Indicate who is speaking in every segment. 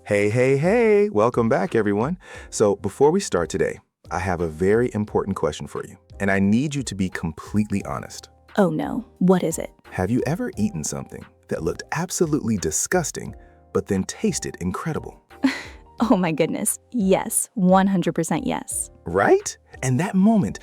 Speaker 1: Hey, hey, hey! Welcome back, everyone. So, before we start today, I have a very important question for you, and I need you to be completely honest.
Speaker 2: Oh no, what is it?
Speaker 1: Have you ever eaten something that looked absolutely disgusting, but then tasted incredible?
Speaker 2: Oh my goodness, yes, 100% yes.
Speaker 1: Right? And that moment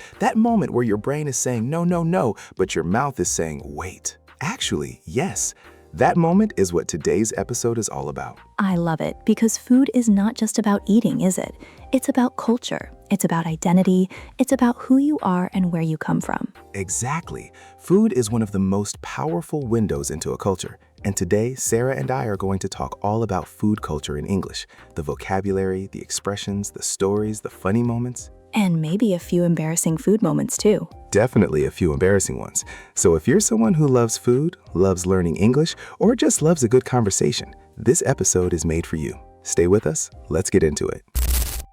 Speaker 1: where your brain is saying, no, no, no, but your mouth is saying, wait. Actually, yes. That moment is what today's episode is all about.
Speaker 2: I love it because food is not just about eating, is it? It's about culture, it's about identity, it's about who you are and where you come from.
Speaker 1: Exactly. Food is one of the most powerful windows into a culture. And today, Sarah and I are going to talk all about food culture in English, the vocabulary, the expressions, the stories, the funny moments.
Speaker 2: And maybe a few embarrassing food moments too.
Speaker 1: Definitely a few embarrassing ones. So if you're someone who loves food, loves learning English, or just loves a good conversation, this episode is made for you. Stay with us. Let's get into it.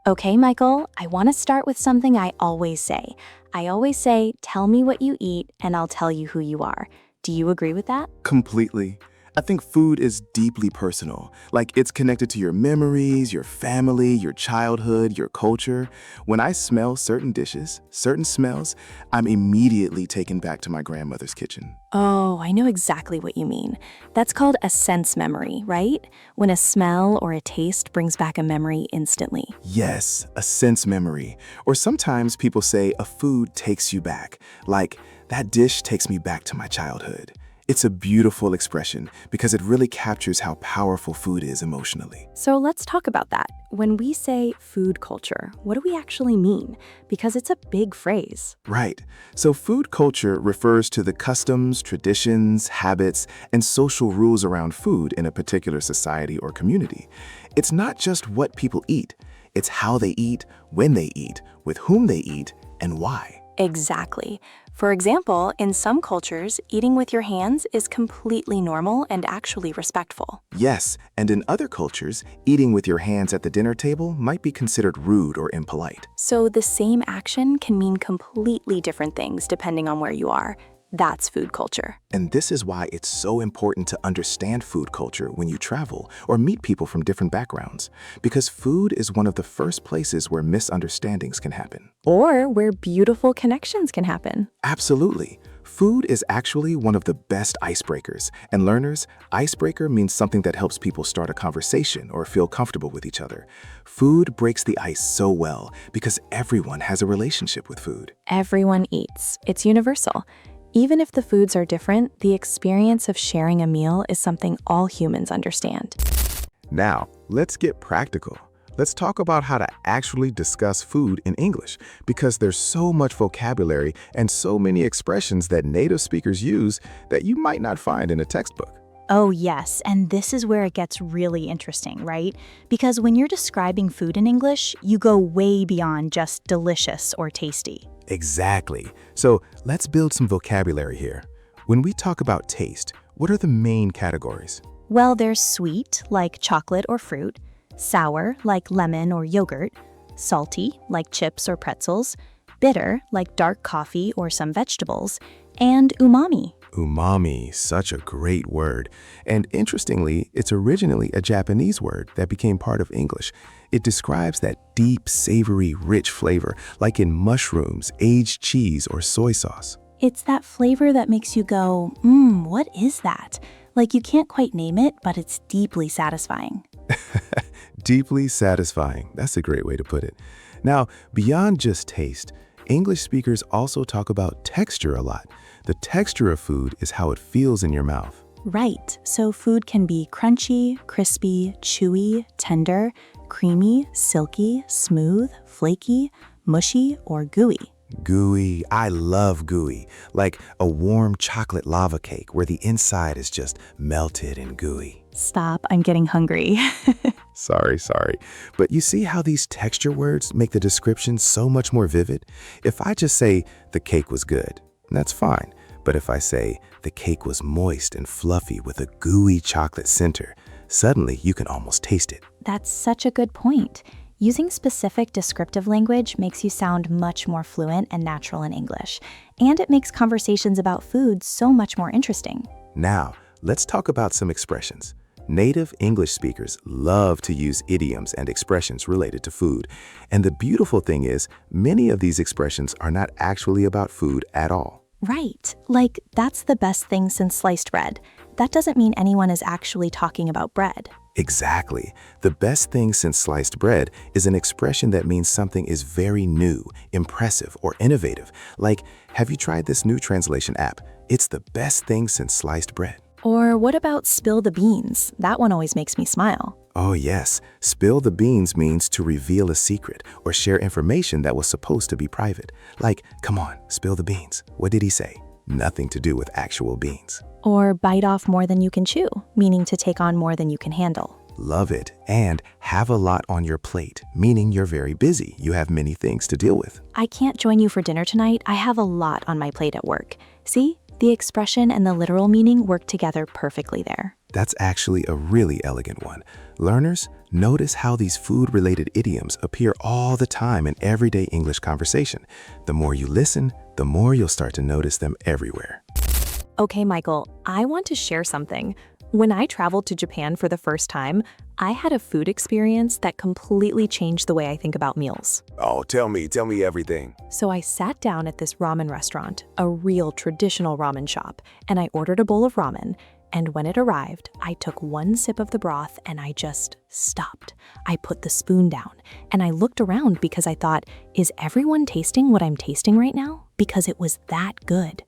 Speaker 2: Okay, Michael, I want to start with something I always say. I always say, tell me what you eat and I'll tell you who you are. Do you agree with that?
Speaker 3: Completely. I think food is deeply personal. Like it's connected to your memories, your family, your childhood, your culture. When I smell certain dishes, certain smells, I'm immediately taken back to my grandmother's kitchen.
Speaker 2: Oh, I know exactly what you mean. That's called a sense memory, right? When a smell or a taste brings back a memory instantly.
Speaker 3: Yes, a sense memory. Or sometimes people say a food takes you back. Like, that dish takes me back to my childhood. It's a beautiful expression because it really captures how powerful food is emotionally.
Speaker 2: So let's talk about that. When we say food culture, what do we actually mean? Because it's a big phrase.
Speaker 3: Right. So food culture refers to the customs, traditions, habits, and social rules around food in a particular society or community. It's not just what people eat. It's how they eat, when they eat, with whom they eat, and why.
Speaker 2: Exactly. For example, in some cultures, eating with your hands is completely normal and actually respectful.
Speaker 3: Yes, and in other cultures, eating with your hands at the dinner table might be considered rude or impolite.
Speaker 2: So the same action can mean completely different things depending on where you are. That's food culture.
Speaker 3: And this is why it's so important to understand food culture when you travel or meet people from different backgrounds, because food is one of the first places where misunderstandings can happen.
Speaker 2: Or where beautiful connections can happen.
Speaker 3: Absolutely. Food is actually one of the best icebreakers. And learners, icebreaker means something that helps people start a conversation or feel comfortable with each other. Food breaks the ice so well because everyone has a relationship with food.
Speaker 2: Everyone eats. It's universal. Even if the foods are different, the experience of sharing a meal is something all humans understand.
Speaker 1: Now, let's get practical. Let's talk about how to actually discuss food in English, because there's so much vocabulary and so many expressions that native speakers use that you might not find in a textbook.
Speaker 4: Oh, yes, and this is where it gets really interesting, right? Because when you're describing food in English, you go way beyond just delicious or tasty.
Speaker 1: Exactly. So let's build some vocabulary here. When we talk about taste, what are the main categories?
Speaker 4: Well, there's sweet, like chocolate or fruit, sour, like lemon or yogurt, salty, like chips or pretzels, bitter, like dark coffee or some vegetables, and umami.
Speaker 1: Umami, such a great word. And interestingly, it's originally a Japanese word that became part of English. It describes that deep, savory, rich flavor, like in mushrooms, aged cheese, or soy sauce.
Speaker 4: It's that flavor that makes you go, what is that? Like you can't quite name it, but it's deeply satisfying.
Speaker 1: Deeply satisfying. That's a great way to put it. Now, beyond just taste, English speakers also talk about texture a lot. The texture of food is how it feels in your mouth.
Speaker 4: Right, so food can be crunchy, crispy, chewy, tender, creamy, silky, smooth, flaky, mushy, or gooey.
Speaker 1: Gooey. I love gooey. Like a warm chocolate lava cake where the inside is just melted and gooey.
Speaker 4: Stop, I'm getting hungry.
Speaker 1: Sorry. But you see how these texture words make the description so much more vivid? If I just say the cake was good, that's fine. But if I say the cake was moist and fluffy with a gooey chocolate center, suddenly you can almost taste it.
Speaker 4: That's such a good point. Using specific descriptive language makes you sound much more fluent and natural in English, and it makes conversations about food so much more interesting.
Speaker 1: Now, let's talk about some expressions. Native English speakers love to use idioms and expressions related to food. And the beautiful thing is, many of these expressions are not actually about food at all.
Speaker 4: Right. Like, that's the best thing since sliced bread. That doesn't mean anyone is actually talking about bread.
Speaker 1: Exactly. The best thing since sliced bread is an expression that means something is very new, impressive, or innovative. Like, have you tried this new translation app? It's the best thing since sliced bread.
Speaker 4: Or what about spill the beans? That one always makes me smile.
Speaker 1: Oh yes, spill the beans means to reveal a secret or share information that was supposed to be private. Like, come on, spill the beans. What did he say? Nothing to do with actual beans.
Speaker 4: Or bite off more than you can chew, meaning to take on more than you can handle.
Speaker 1: Love it. And have a lot on your plate, meaning you're very busy. You have many things to deal with.
Speaker 4: I can't join you for dinner tonight. I have a lot on my plate at work. See? The expression and the literal meaning work together perfectly there.
Speaker 1: That's actually a really elegant one. Learners, notice how these food-related idioms appear all the time in everyday English conversation. The more you listen, the more you'll start to notice them everywhere.
Speaker 4: Okay, Michael, I want to share something. When I traveled to Japan for the first time, I had a food experience that completely changed the way I think about meals.
Speaker 1: Oh, tell me everything.
Speaker 4: So I sat down at this ramen restaurant, a real traditional ramen shop, and I ordered a bowl of ramen. And when it arrived, I took one sip of the broth and I just stopped. I put the spoon down and I looked around because I thought, is everyone tasting what I'm tasting right now? Because it was that good.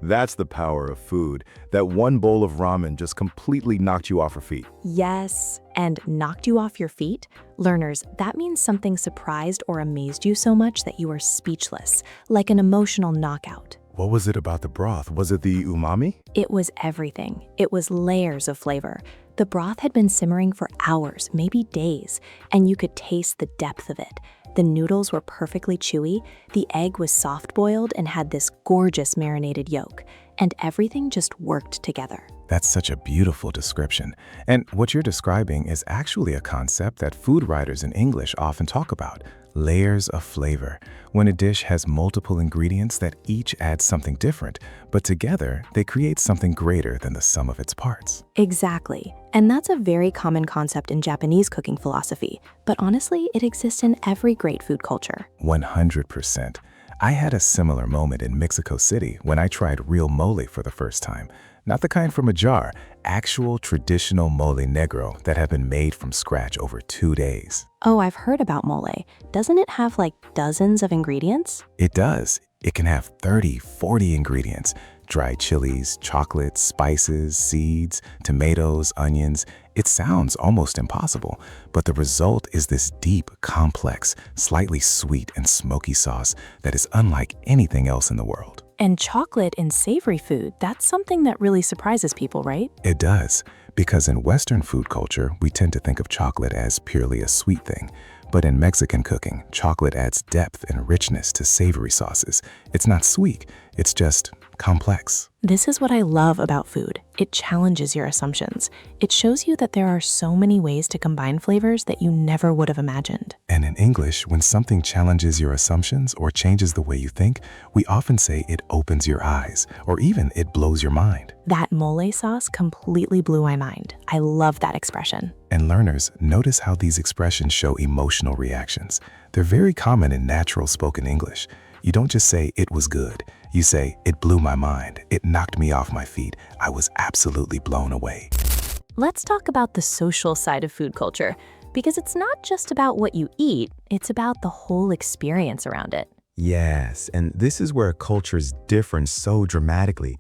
Speaker 3: That's the power of food. That one bowl of ramen just completely knocked you off your feet.
Speaker 4: Yes, and knocked you off your feet? Learners, that means something surprised or amazed you so much that you are speechless, like an emotional knockout.
Speaker 3: What was it about the broth? Was it the umami?
Speaker 4: It was everything. It was layers of flavor. The broth had been simmering for hours, maybe days, and you could taste the depth of it. The noodles were perfectly chewy, the egg was soft-boiled and had this gorgeous marinated yolk, and everything just worked together.
Speaker 3: That's such a beautiful description. And what you're describing is actually a concept that food writers in English often talk about: layers of flavor. When a dish has multiple ingredients that each add something different, but together they create something greater than the sum of its parts.
Speaker 4: Exactly. And that's a very common concept in Japanese cooking philosophy, but honestly, it exists in every great food culture.
Speaker 3: 100%. I had a similar moment in Mexico City when I tried real mole for the first time. Not the kind from a jar, actual traditional mole negro that had been made from scratch over 2 days.
Speaker 4: Oh, I've heard about mole. Doesn't it have like dozens of ingredients?
Speaker 3: It does. It can have 30, 40 ingredients: dried chilies, chocolate, spices, seeds, tomatoes, onions. It sounds almost impossible, but the result is this deep, complex, slightly sweet and smoky sauce that is unlike anything else in the world.
Speaker 4: And chocolate in savory food, that's something that really surprises people, right?
Speaker 3: It does, because in Western food culture, we tend to think of chocolate as purely a sweet thing. But in Mexican cooking, chocolate adds depth and richness to savory sauces. It's not sweet, it's just complex.
Speaker 4: This is what I love about food. It challenges your assumptions. It shows you that there are so many ways to combine flavors that you never would have imagined.
Speaker 3: And in English, when something challenges your assumptions or changes the way you think, we often say it opens your eyes, or even it blows your mind.
Speaker 4: That mole sauce completely blew my mind. I love that expression.
Speaker 3: And learners, notice how these expressions show emotional reactions. They're very common in natural spoken English. You don't just say, "it was good." You say, "it blew my mind. It knocked me off my feet. I was absolutely blown away."
Speaker 4: Let's talk about the social side of food culture, because it's not just about what you eat, it's about the whole experience around it.
Speaker 5: Yes, and this is where cultures differ so dramatically.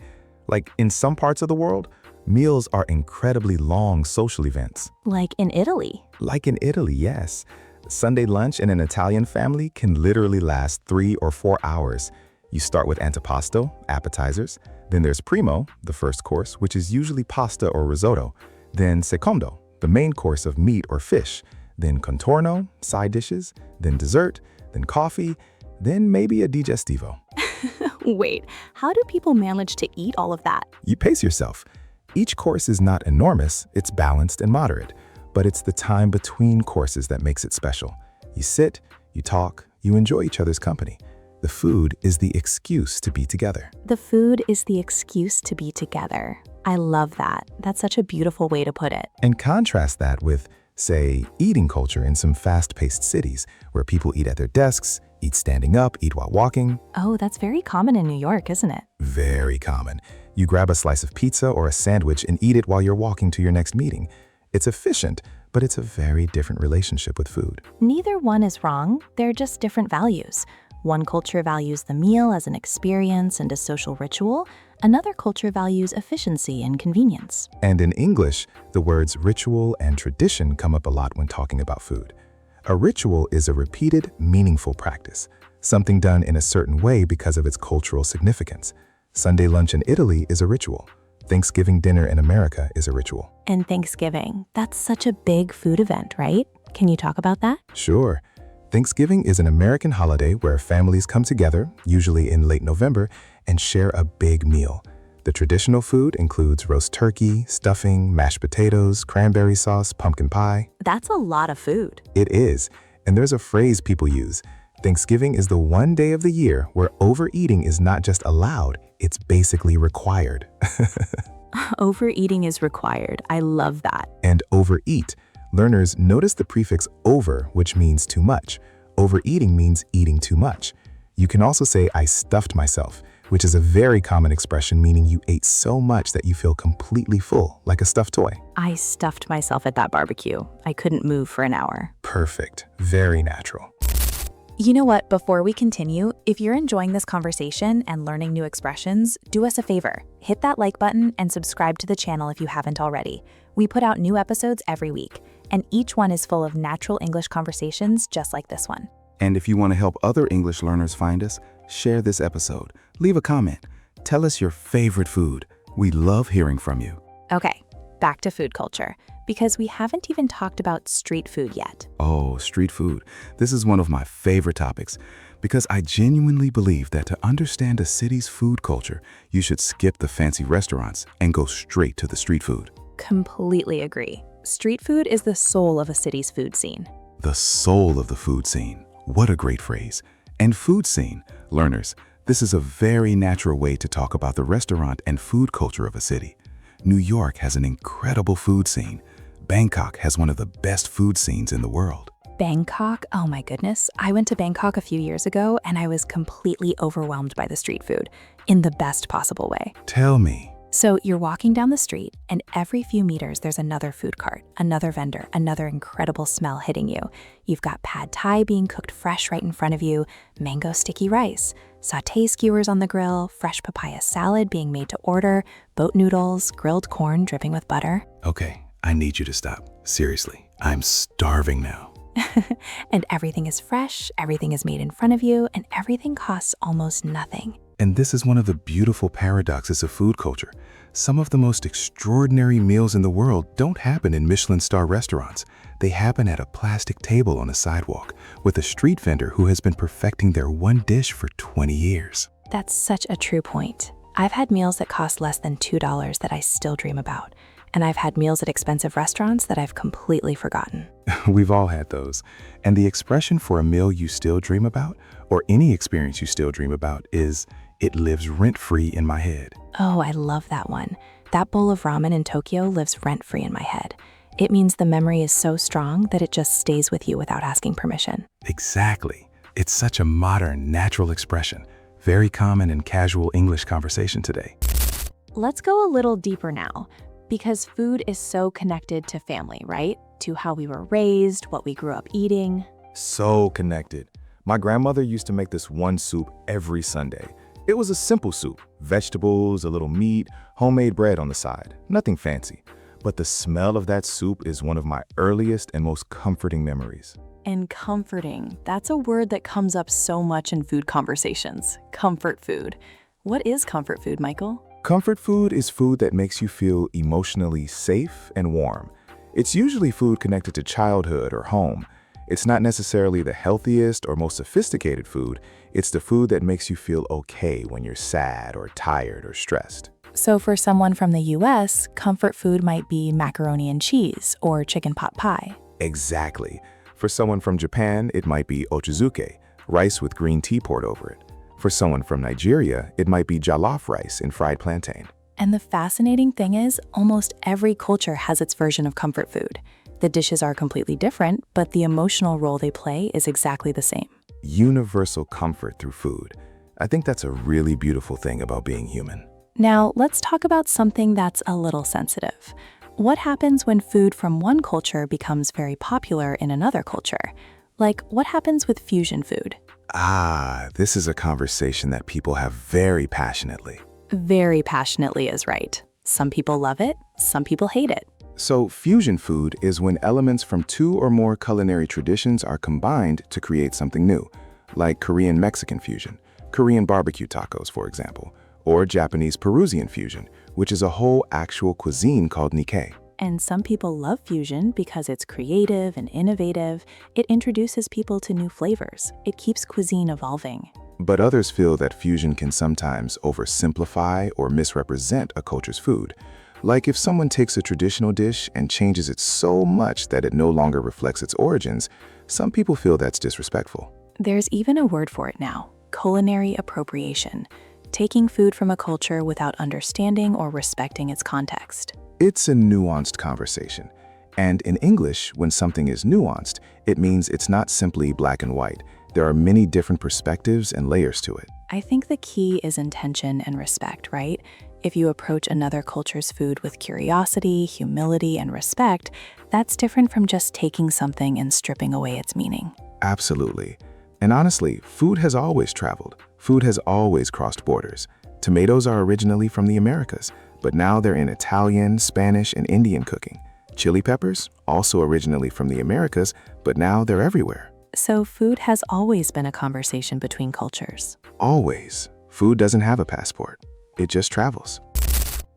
Speaker 5: Like in some parts of the world, meals are incredibly long social events.
Speaker 4: Like in Italy.
Speaker 5: Like in Italy, yes. Sunday lunch in an Italian family can literally last 3 or 4 hours. You start with antipasto, appetizers. Then there's primo, the first course, which is usually pasta or risotto. Then secondo, the main course of meat or fish. Then contorno, side dishes. Then dessert. Then coffee. Then maybe a digestivo.
Speaker 4: Wait, how do people manage to eat all of that?
Speaker 5: You pace yourself. Each course is not enormous, it's balanced and moderate. But it's the time between courses that makes it special. You sit, you talk, you enjoy each other's company. The food is the excuse to be together.
Speaker 4: The food is the excuse to be together.
Speaker 2: I love that. That's such a beautiful way to put it.
Speaker 5: And contrast that with, say, eating culture in some fast-paced cities where people eat at their desks, eat standing up, eat while walking.
Speaker 2: Oh, that's very common in New York, isn't it?
Speaker 5: Very common. You grab a slice of pizza or a sandwich and eat it while you're walking to your next meeting. It's efficient, but it's a very different relationship with food.
Speaker 2: Neither one is wrong. They're just different values. One culture values the meal as an experience and a social ritual. Another culture values efficiency and convenience.
Speaker 5: And in English, the words ritual and tradition come up a lot when talking about food. A ritual is a repeated, meaningful practice, something done in a certain way because of its cultural significance. Sunday lunch in Italy is a ritual. Thanksgiving dinner in America is a ritual.
Speaker 2: And Thanksgiving, that's such a big food event, right? Can you talk about that?
Speaker 5: Sure. Thanksgiving is an American holiday where families come together, usually in late November, and share a big meal. The traditional food includes roast turkey, stuffing, mashed potatoes, cranberry sauce, pumpkin pie.
Speaker 2: That's a lot of food.
Speaker 5: It is, and there's a phrase people use. Thanksgiving is the one day of the year where overeating is not just allowed, it's basically required.
Speaker 2: Overeating is required. I love that.
Speaker 5: And overeat. Learners, notice the prefix over, which means too much. Overeating means eating too much. You can also say, I stuffed myself, which is a very common expression meaning you ate so much that you feel completely full, like a stuffed toy.
Speaker 2: I stuffed myself at that barbecue. I couldn't move for an hour.
Speaker 5: Perfect. Very natural.
Speaker 6: You know what, before we continue, if you're enjoying this conversation and learning new expressions, do us a favor. Hit that like button and subscribe to the channel if you haven't already. We put out new episodes every week, and each one is full of natural English conversations just like this one.
Speaker 1: And if you want to help other English learners find us, share this episode, leave a comment, tell us your favorite food. We love hearing from you.
Speaker 6: Okay, back to food culture, because we haven't even talked about street food yet.
Speaker 1: Oh, street food. This is one of my favorite topics because I genuinely believe that to understand a city's food culture, you should skip the fancy restaurants and go straight to the street food.
Speaker 6: Completely agree. Street food is the soul of a city's food scene.
Speaker 1: The soul of the food scene. What a great phrase. And food scene. Learners, this is a very natural way to talk about the restaurant and food culture of a city. New York has an incredible food scene. Bangkok has one of the best food scenes in the world.
Speaker 6: Bangkok? Oh my goodness. I went to Bangkok a few years ago and I was completely overwhelmed by the street food in the best possible way.
Speaker 1: Tell me.
Speaker 6: So you're walking down the street and every few meters there's another food cart, another vendor, another incredible smell hitting you. You've got pad thai being cooked fresh right in front of you, mango sticky rice, sauté skewers on the grill, fresh papaya salad being made to order, boat noodles, grilled corn dripping with butter.
Speaker 1: Okay, I need you to stop. Seriously, I'm starving now.
Speaker 6: And everything is fresh, everything is made in front of you, and everything costs almost nothing.
Speaker 1: And this is one of the beautiful paradoxes of food culture. Some of the most extraordinary meals in the world don't happen in Michelin star restaurants. They happen at a plastic table on a sidewalk with a street vendor who has been perfecting their one dish for 20 years.
Speaker 6: That's such a true point. I've had meals that cost less than $2 that I still dream about. And I've had meals at expensive restaurants that I've completely forgotten.
Speaker 1: We've all had those. And the expression for a meal you still dream about, or any experience you still dream about, is, it lives rent-free in my head.
Speaker 6: Oh, I love that one. That bowl of ramen in Tokyo lives rent-free in my head. It means the memory is so strong that it just stays with you without asking permission.
Speaker 1: Exactly. It's such a modern, natural expression. Very common in casual English conversation today.
Speaker 6: Let's go a little deeper now, because food is so connected to family, right? To how we were raised, what we grew up eating.
Speaker 3: So connected. My grandmother used to make this one soup every Sunday. It was a simple soup, vegetables, a little meat, homemade bread on the side, nothing fancy. But the smell of that soup is one of my earliest and most comforting memories.
Speaker 6: And comforting, that's a word that comes up so much in food conversations. Comfort food. What is comfort food, Michael?
Speaker 3: Comfort food is food that makes you feel emotionally safe and warm. It's usually food connected to childhood or home. It's not necessarily the healthiest or most sophisticated food. It's the food that makes you feel okay when you're sad or tired or stressed.
Speaker 6: So for someone from the US, comfort food might be macaroni and cheese or chicken pot pie.
Speaker 3: Exactly. For someone from Japan, it might be ochazuke, rice with green tea poured over it. For someone from Nigeria, it might be jollof rice and fried plantain.
Speaker 6: And the fascinating thing is, almost every culture has its version of comfort food. The dishes are completely different, but the emotional role they play is exactly the same.
Speaker 5: Universal comfort through food. I think that's a really beautiful thing about being human.
Speaker 6: Now, let's talk about something that's a little sensitive. What happens when food from one culture becomes very popular in another culture? Like, what happens with fusion food?
Speaker 5: This is a conversation that people have very passionately.
Speaker 6: Very passionately is right. Some people love it, some people hate it.
Speaker 3: So, fusion food is when elements from two or more culinary traditions are combined to create something new, like Korean-Mexican fusion, Korean barbecue tacos, for example, or Japanese-Peruvian fusion, which is a whole actual cuisine called Nikkei.
Speaker 6: And some people love fusion because it's creative and innovative. It introduces people to new flavors. It keeps cuisine evolving.
Speaker 3: But others feel that fusion can sometimes oversimplify or misrepresent a culture's food. Like if someone takes a traditional dish and changes it so much that it no longer reflects its origins, some people feel that's disrespectful.
Speaker 6: There's even a word for it now: culinary appropriation, taking food from a culture without understanding or respecting its context.
Speaker 3: It's a nuanced conversation. And in English, when something is nuanced, it means it's not simply black and white. There are many different perspectives and layers to it.
Speaker 6: I think the key is intention and respect, right? If you approach another culture's food with curiosity, humility, and respect, that's different from just taking something and stripping away its meaning.
Speaker 3: Absolutely. And honestly, food has always traveled. Food has always crossed borders. Tomatoes are originally from the Americas, but now they're in Italian, Spanish, and Indian cooking. Chili peppers, also originally from the Americas, but now they're everywhere.
Speaker 6: So food has always been a conversation between cultures.
Speaker 3: Always. Food doesn't have a passport. It just travels.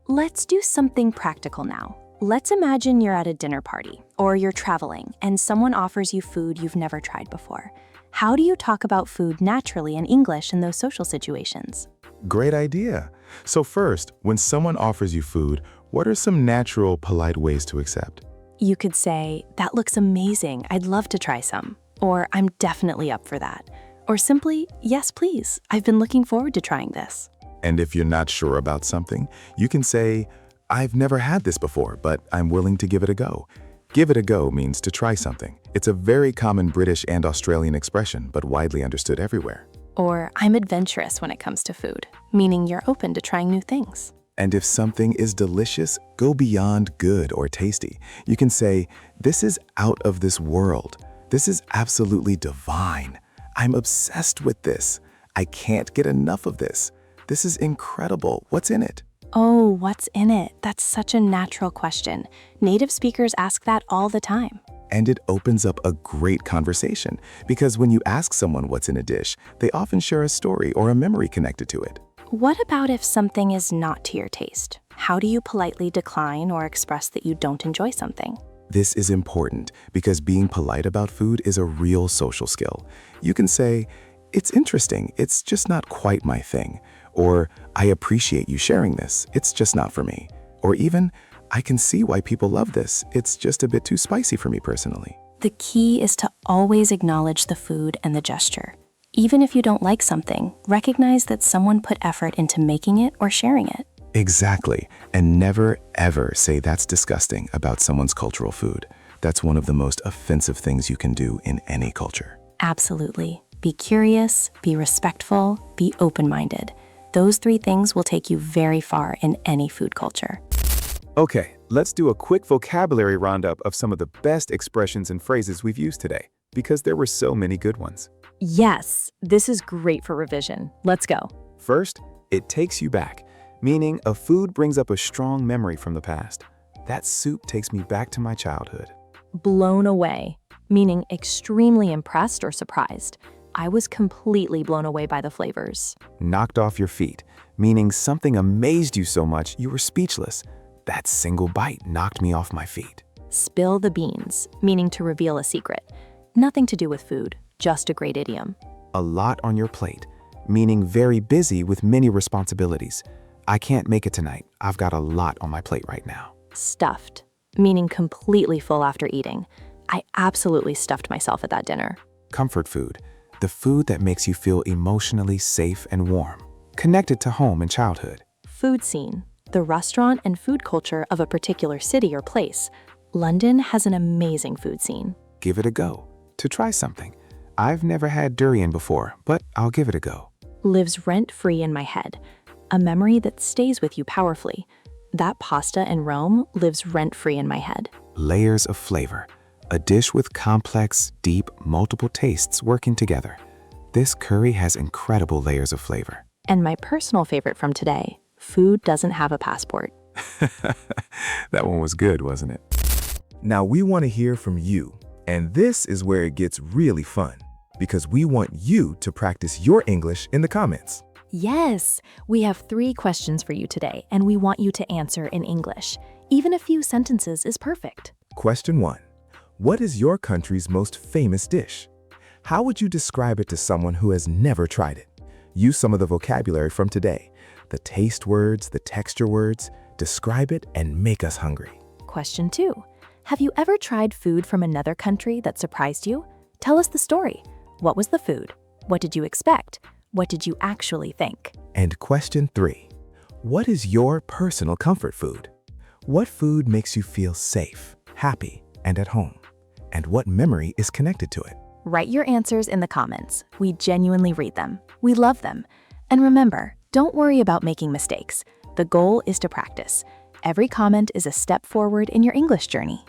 Speaker 4: Let's do something practical now. Let's imagine you're at a dinner party or you're traveling and someone offers you food you've never tried before. How do you talk about food naturally in English in those social situations?
Speaker 5: Great idea. So first, when someone offers you food, what are some natural, polite ways to accept?
Speaker 6: You could say, "That looks amazing. I'd love to try some." Or, "I'm definitely up for that." Or simply, "Yes, please. I've been looking forward to trying this."
Speaker 5: And if you're not sure about something, you can say, "I've never had this before, but I'm willing to give it a go." Give it a go means to try something. It's a very common British and Australian expression, but widely understood everywhere.
Speaker 6: Or, "I'm adventurous when it comes to food," meaning you're open to trying new things.
Speaker 5: And if something is delicious, go beyond good or tasty. You can say, "This is out of this world. This is absolutely divine. I'm obsessed with this. I can't get enough of this. This is incredible. What's in it?"
Speaker 6: Oh, what's in it? That's such a natural question. Native speakers ask that all the time.
Speaker 5: And it opens up a great conversation, because when you ask someone what's in a dish, they often share a story or a memory connected to it.
Speaker 4: What about if something is not to your taste? How do you politely decline or express that you don't enjoy something?
Speaker 5: This is important because being polite about food is a real social skill. You can say, "It's interesting, it's just not quite my thing." Or, "I appreciate you sharing this, it's just not for me." Or even, "I can see why people love this, it's just a bit too spicy for me personally."
Speaker 4: The key is to always acknowledge the food and the gesture. Even if you don't like something, recognize that someone put effort into making it or sharing it.
Speaker 5: Exactly. And never, ever say that's disgusting about someone's cultural food. That's one of the most offensive things you can do in any culture.
Speaker 4: Absolutely. Be curious, be respectful, be open-minded. Those three things will take you very far in any food culture.
Speaker 7: Okay, let's do a quick vocabulary roundup of some of the best expressions and phrases we've used today, because there were so many good ones.
Speaker 2: Yes, this is great for revision. Let's go.
Speaker 7: First, it takes you back, meaning a food brings up a strong memory from the past. That soup takes me back to my childhood.
Speaker 2: Blown away, meaning extremely impressed or surprised. I was completely blown away by the flavors.
Speaker 7: Knocked off your feet, meaning something amazed you so much you were speechless. That single bite knocked me off my feet.
Speaker 2: Spill the beans, meaning to reveal a secret. Nothing to do with food, just a great idiom.
Speaker 7: A lot on your plate, meaning very busy with many responsibilities. I can't make it tonight. I've got a lot on my plate right now.
Speaker 2: Stuffed, meaning completely full after eating. I absolutely stuffed myself at that dinner.
Speaker 7: Comfort food, the food that makes you feel emotionally safe and warm, connected to home and childhood.
Speaker 2: Food scene, the restaurant and food culture of a particular city or place. London has an amazing food scene.
Speaker 7: Give it a go. To try something. I've never had durian before, but I'll give it a go.
Speaker 2: Lives rent-free in my head, a memory that stays with you powerfully. That pasta in Rome lives rent-free in my head.
Speaker 7: Layers of flavor. A dish with complex, deep, multiple tastes working together. This curry has incredible layers of flavor.
Speaker 2: And my personal favorite from today, food doesn't have a passport.
Speaker 7: That one was good, wasn't it?
Speaker 3: Now we want to hear from you, and this is where it gets really fun, because we want you to practice your English in the comments.
Speaker 2: Yes, we have 3 questions for you today, and we want you to answer in English. Even a few sentences is perfect.
Speaker 3: Question 1. What is your country's most famous dish? How would you describe it to someone who has never tried it? Use some of the vocabulary from today. The taste words, the texture words. Describe it and make us hungry.
Speaker 2: Question 2. Have you ever tried food from another country that surprised you? Tell us the story. What was the food? What did you expect? What did you actually think?
Speaker 3: And question 3. What is your personal comfort food? What food makes you feel safe, happy, and at home? And what memory is connected to it?
Speaker 2: Write your answers in the comments. We genuinely read them. We love them. And remember, don't worry about making mistakes. The goal is to practice. Every comment is a step forward in your English journey.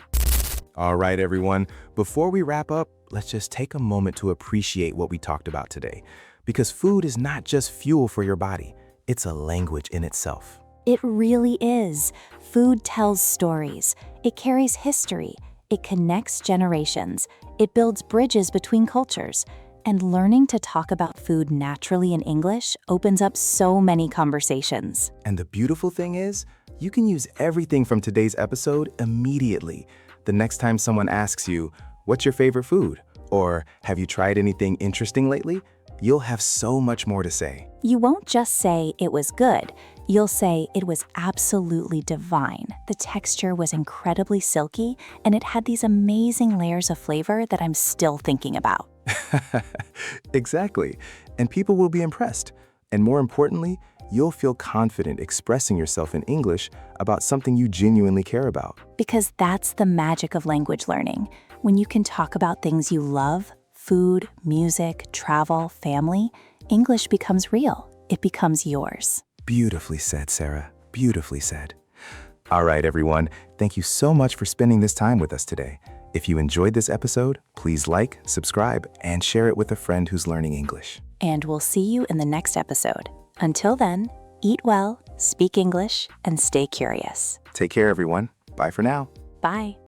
Speaker 3: All right, everyone. Before we wrap up, let's just take a moment to appreciate what we talked about today. Because food is not just fuel for your body, it's a language in itself.
Speaker 6: It really is. Food tells stories. It carries history. It connects generations. It builds bridges between cultures. And learning to talk about food naturally in English opens up so many conversations.
Speaker 3: And the beautiful thing is, you can use everything from today's episode immediately. The next time someone asks you, "What's your favorite food?" or "Have you tried anything interesting lately?" you'll have so much more to say.
Speaker 6: You won't just say it was good. You'll say it was absolutely divine. The texture was incredibly silky, and it had these amazing layers of flavor that I'm still thinking about.
Speaker 3: Exactly. And people will be impressed. And more importantly, you'll feel confident expressing yourself in English about something you genuinely care about.
Speaker 6: Because that's the magic of language learning. When you can talk about things you love, food, music, travel, family, English becomes real. It becomes yours.
Speaker 3: Beautifully said, Sarah. Beautifully said. All right, everyone. Thank you so much for spending this time with us today. If you enjoyed this episode, please like, subscribe, and share it with a friend who's learning English.
Speaker 6: And we'll see you in the next episode. Until then, eat well, speak English, and stay curious.
Speaker 3: Take care, everyone. Bye for now.
Speaker 6: Bye.